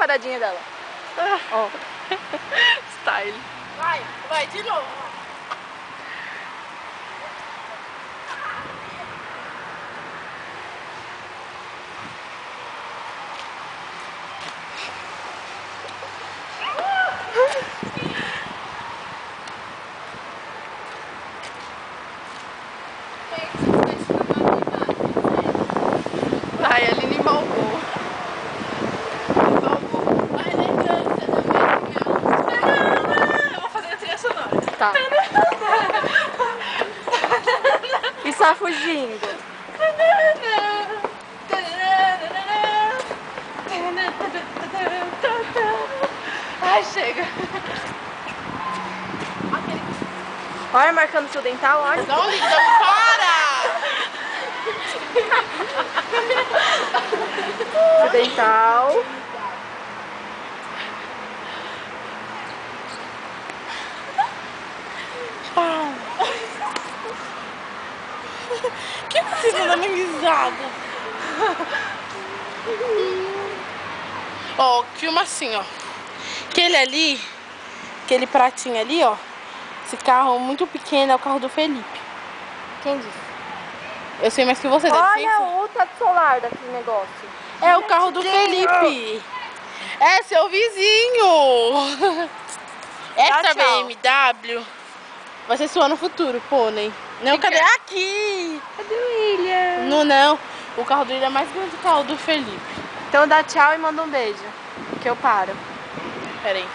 paradinha dela. Ó. Style. Vai de novo. Ai, a Aline malvou. Eu vou fazer a trilha sonora. Tá. E só fugindo. Ai, chega. Olha, marcando fio dental, olha. Não liga, para! Fio dental. Que você tá dando risada? Ó, filma assim, ó. Aquele ali, aquele pratinho ali, ó. Esse carro muito pequeno é o carro do Felipe. Quem disse? Eu sei mais que você, deve ser Olha isso. o teto solar daquele negócio. É o carro do Felipe. É seu vizinho. Essa tchau. BMW vai ser sua no futuro, pônei. Não, cadê? Aqui! Cadê o William? Não. O carro dele é mais grande que o carro do Felipe. Então dá tchau e manda um beijo. Que eu paro. Pera aí.